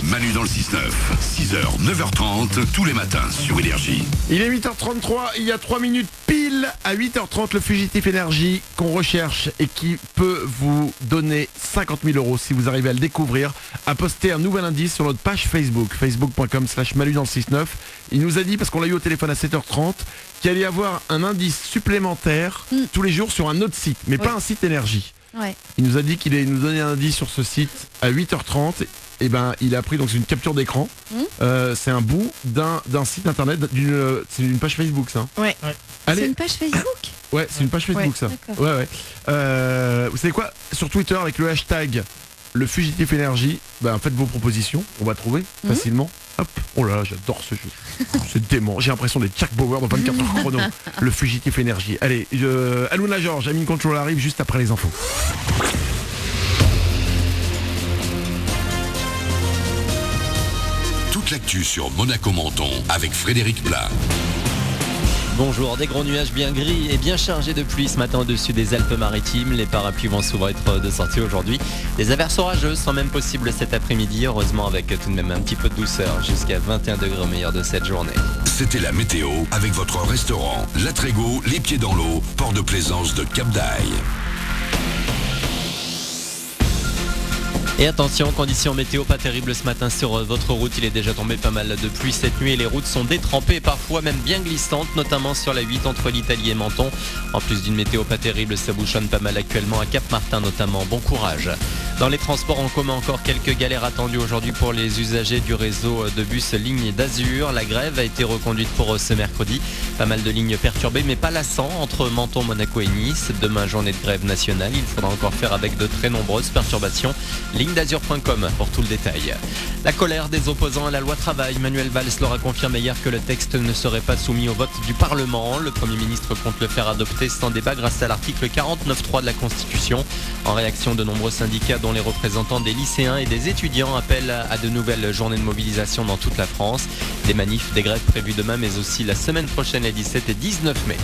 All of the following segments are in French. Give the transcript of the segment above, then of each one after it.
Manu dans le 6-9, 6h, 9h30, tous les matins sur Énergie. Il est 8h33, il y a 3 minutes pile à 8h30, le fugitif énergie qu'on recherche et qui peut vous donner 50 000 € si vous arrivez à le découvrir, a posté un nouvel indice sur notre page Facebook, facebook.com/Manu dans le 6-9. Il nous a dit, parce qu'on l'a eu au téléphone à 7h30, qu'il allait y avoir un indice supplémentaire tous les jours sur un autre site, mais pas un site énergie. Ouais. Il nous a dit qu'il allait nous donner un indice sur ce site à 8h30. Et ben, il a pris donc c'est une capture d'écran. C'est un bout d'un site internet, c'est une page Facebook ça. Ouais. Allez. C'est une page Facebook. Ouais, c'est une page Facebook ça. D'accord. Ouais. Vous savez quoi? Sur Twitter avec le hashtag le fugitif énergie, ben faites vos propositions, on va trouver facilement. Hop. Oh là là, j'adore ce jeu. C'est dément. J'ai l'impression d'être Jack Bauer dans 24 heures chrono. Le fugitif énergie. Allez, Aluna George, Amine Control arrive juste après les infos. Toute l'actu sur Monaco Menton avec Frédéric Plat. Bonjour, des gros nuages bien gris et bien chargés de pluie ce matin au-dessus des Alpes-Maritimes. Les parapluies vont souvent être de sortie aujourd'hui. Des averses orageuses sont même possibles cet après-midi, heureusement avec tout de même un petit peu de douceur, jusqu'à 21 degrés au meilleur de cette journée. C'était la météo avec votre restaurant La Trégo, les pieds dans l'eau, port de plaisance de Cap d'Aille. Et attention, conditions météo pas terribles ce matin sur votre route. Il est déjà tombé pas mal de pluie cette nuit et les routes sont détrempées, parfois même bien glissantes, notamment sur la 8 entre l'Italie et Menton. En plus d'une météo pas terrible, ça bouchonne pas mal actuellement à Cap-Martin notamment. Bon courage. Dans les transports en commun, encore quelques galères attendues aujourd'hui pour les usagers du réseau de bus ligne d'Azur. La grève a été reconduite pour ce mercredi. Pas mal de lignes perturbées, mais pas lassant entre Menton, Monaco et Nice. Demain, journée de grève nationale. Il faudra encore faire avec de très nombreuses perturbations. Ligne-d'azur.com pour tout le détail. La colère des opposants à la loi travail. Manuel Valls leur a confirmé hier que le texte ne serait pas soumis au vote du Parlement. Le Premier ministre compte le faire adopter sans débat grâce à l'article 49.3 de la Constitution. En réaction, de nombreux syndicats dont les représentants des lycéens et des étudiants appellent à de nouvelles journées de mobilisation dans toute la France. Des manifs, des grèves prévues demain mais aussi la semaine prochaine les 17 et 19 mai.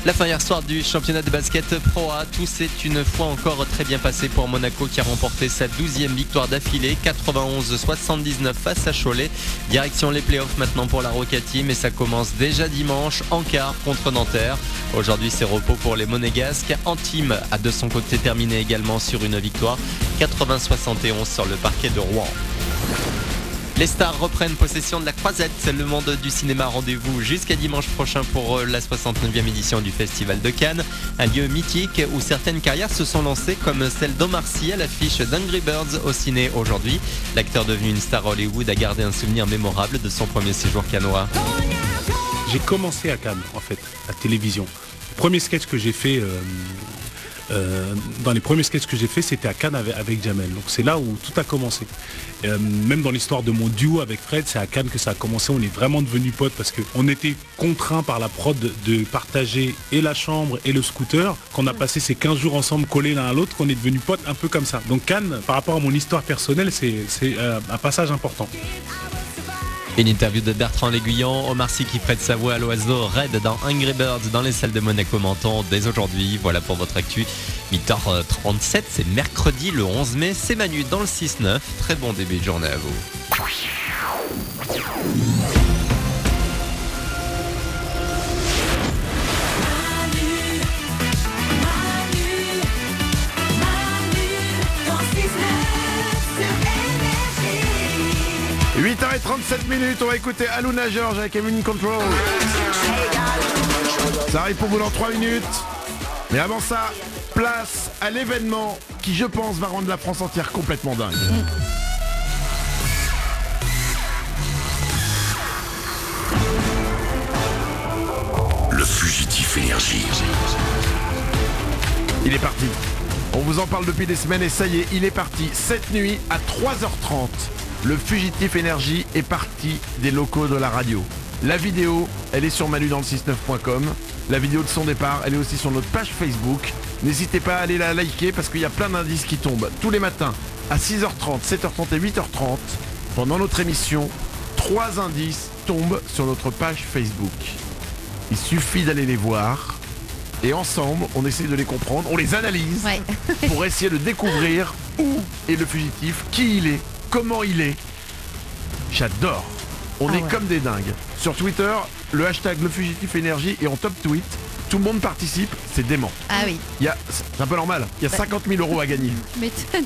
La fin hier soir du championnat de basket Pro A, tout s'est une fois encore très bien passé pour Monaco qui a remporté sa 12e victoire d'affilée, 91-79 face à Cholet. Direction les playoffs maintenant pour la Roca Team et ça commence déjà dimanche en quart contre Nanterre. Aujourd'hui c'est repos pour les Monégasques. Antime a de son côté terminé également sur une victoire, 80-71 sur le parquet de Rouen. Les stars reprennent possession de la Croisette, le monde du cinéma. Rendez-vous jusqu'à dimanche prochain pour la 69e édition du Festival de Cannes. Un lieu mythique où certaines carrières se sont lancées comme celle d'Omar Sy à l'affiche d'Angry Birds au ciné aujourd'hui. L'acteur devenu une star Hollywood a gardé un souvenir mémorable de son premier séjour cannois. J'ai commencé à Cannes en fait, à télévision. Le premier sketch que j'ai fait... dans les premiers sketchs que j'ai fait, c'était à Cannes avec Jamel. Donc c'est là où tout a commencé. Même dans l'histoire de mon duo avec Fred, c'est à Cannes que ça a commencé. On est vraiment devenus potes parce qu'on était contraints par la prod de partager et la chambre et le scooter. Qu'on a passé ces 15 jours ensemble collés l'un à l'autre, qu'on est devenus potes un peu comme ça. Donc Cannes, par rapport à mon histoire personnelle, c'est un passage important. Une interview de Bertrand L'Aiguillon, Omar Sy qui prête sa voix à l'oiseau Red dans Angry Birds dans les salles de Monaco Menton dès aujourd'hui. Voilà pour votre actu. 8h37, c'est mercredi le 11 mai, c'est Manu dans le 6-9. Très bon début de journée à vous. 8h37, on va écouter Aluna George avec Amine Control. Ça arrive pour vous dans 3 minutes. Mais avant ça, place à l'événement qui, je pense, va rendre la France entière complètement dingue. Le fugitif énergie. Il est parti. On vous en parle depuis des semaines et ça y est, il est parti. Cette nuit à 3h30. Le fugitif énergie est parti des locaux de la radio. La vidéo, elle est sur manudansle69.com. La vidéo de son départ, elle est aussi sur notre page Facebook. N'hésitez pas à aller la liker parce qu'il y a plein d'indices qui tombent. Tous les matins, à 6h30, 7h30 et 8h30, pendant notre émission, 3 indices tombent sur notre page Facebook. Il suffit d'aller les voir. Et ensemble, on essaie de les comprendre, on les analyse pour essayer de découvrir où est le fugitif, qui il est comment il est. J'adore. On est comme des dingues. Sur Twitter, le hashtag Le Fugitif Énergie est en top tweet. Tout le monde participe, c'est dément. Ah oui. C'est un peu normal, il y a 50 000 euros à gagner. M'étonne.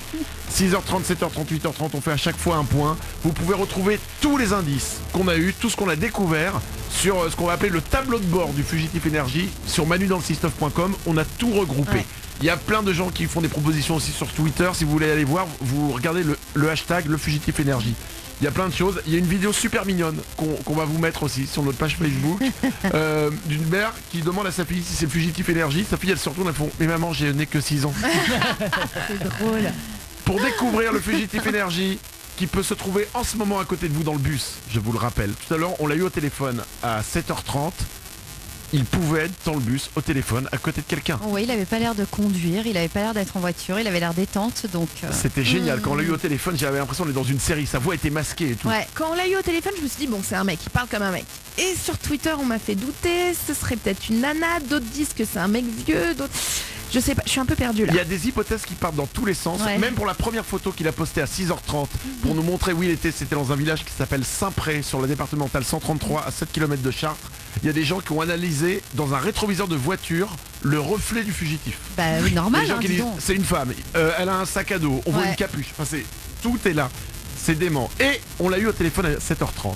6h30, 7h30, 8h30, on fait à chaque fois un point. Vous pouvez retrouver tous les indices qu'on a eu, tout ce qu'on a découvert sur ce qu'on va appeler le tableau de bord du Fugitif Énergie sur manudanslestuff.com. On a tout regroupé. Ouais. Il y a plein de gens qui font des propositions aussi sur Twitter. Si vous voulez aller voir, vous regardez le hashtag Le Fugitif Énergie. Il y a plein de choses. Il y a une vidéo super mignonne qu'on va vous mettre aussi sur notre page Facebook d'une mère qui demande à sa fille si c'est le Fugitif Énergie. Sa fille, elle se retourne, elle fait « Mais maman, j'ai n'ai que 6 ans. » C'est drôle. Pour découvrir le Fugitif Énergie qui peut se trouver en ce moment à côté de vous dans le bus, je vous le rappelle. Tout à l'heure, on l'a eu au téléphone à 7h30. Il pouvait être dans le bus, au téléphone, à côté de quelqu'un. Oui, il avait pas l'air de conduire, il avait pas l'air d'être en voiture, il avait l'air détente, donc... C'était génial. Quand on l'a eu au téléphone, j'avais l'impression qu'on est dans une série. Sa voix était masquée et tout. Ouais. Quand on l'a eu au téléphone, je me suis dit, bon, c'est un mec, il parle comme un mec. Et sur Twitter, on m'a fait douter, ce serait peut-être une nana, d'autres disent que c'est un mec vieux, d'autres... Je sais pas, je suis un peu perdue là. Il y a des hypothèses qui partent dans tous les sens. Ouais. Même pour la première photo qu'il a postée à 6h30 pour nous montrer où il était. C'était dans un village qui s'appelle Saint-Pré sur la départementale 133 à 7 km de Chartres. Il y a des gens qui ont analysé dans un rétroviseur de voiture le reflet du fugitif. Bah oui, normal, Les gens qui dis disent donc. c'est une femme, elle a un sac à dos, on voit Ouais. une capuche. Enfin, tout est là. C'est dément. Et on l'a eu au téléphone à 7h30.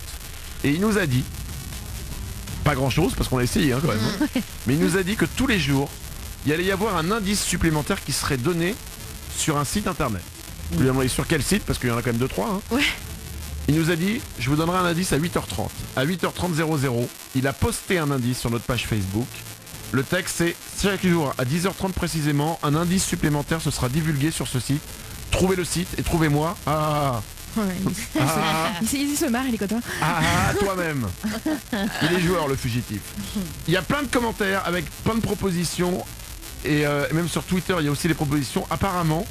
Et il nous a dit, pas grand chose parce qu'on a essayé quand même, hein. Mais il nous a dit que tous les jours, il allait y avoir un indice supplémentaire qui serait donné sur un site internet. Je lui ai demandé sur quel site, parce qu'il y en a quand même 2-3. Hein. Ouais. Il nous a dit, je vous donnerai un indice à 8h30. À 8h30 00, il a posté un indice sur notre page Facebook. Le texte c'est, chaque jour à 10h30 précisément, un indice supplémentaire se sera divulgué sur ce site. Trouvez le site et trouvez-moi. Ouais, il se marre, il est content. Toi-même. Il est joueur, le fugitif. Il y a plein de commentaires avec plein de propositions. Et même sur Twitter, il y a aussi des propositions. Apparemment,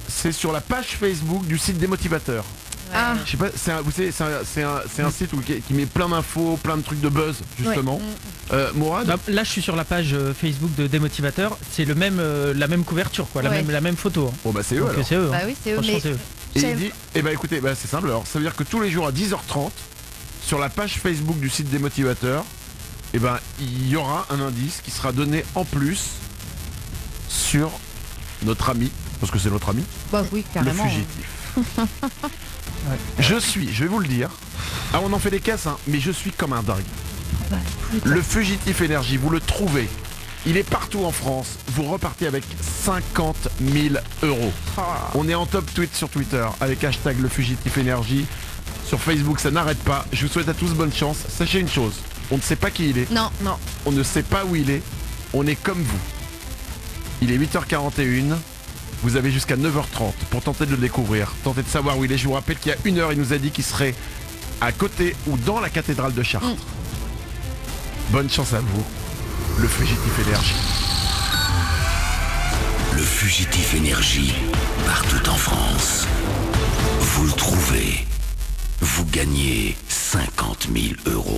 c'est sur la page Facebook du site des motivateurs. Ah. Je sais pas, vous savez, c'est un site qui met plein d'infos, plein de trucs de buzz, justement. Mourad, Là, je suis sur la page Facebook de Démotivateur. C'est la même couverture, quoi, Ouais. la même photo. Hein. bon bah c'est eux Donc, alors. c'est eux. Bah hein. oui, c'est eux, Franchement, mais... c'est eux. Et il dit, écoutez, c'est simple alors. Ça veut dire que tous les jours à 10h30, sur la page Facebook du site des motivateurs, il y aura un indice qui sera donné en plus sur notre ami, parce que c'est notre ami, Bah oui, carrément. le fugitif. Je vais vous le dire. Ah, on en fait des caisses, hein, mais je suis comme un dingue. Bah, écoute, Le Fugitif Énergie, vous le trouvez. Il est partout en France. Vous repartez avec 50 000 euros. On est en top tweet sur Twitter avec hashtag Le Fugitif Énergie. Sur Facebook, ça n'arrête pas. Je vous souhaite à tous bonne chance. Sachez une chose, on ne sait pas qui il est. Non. On ne sait pas où il est. On est comme vous. Il est 8h41. Vous avez jusqu'à 9h30 pour tenter de le découvrir, tenter de savoir où il est. Je vous rappelle qu'il y a une heure, il nous a dit qu'il serait à côté ou dans la cathédrale de Chartres. Bonne chance à vous, le Fugitif Énergie. Le Fugitif Énergie, partout en France. Vous le trouvez. Vous gagnez 50 000 euros.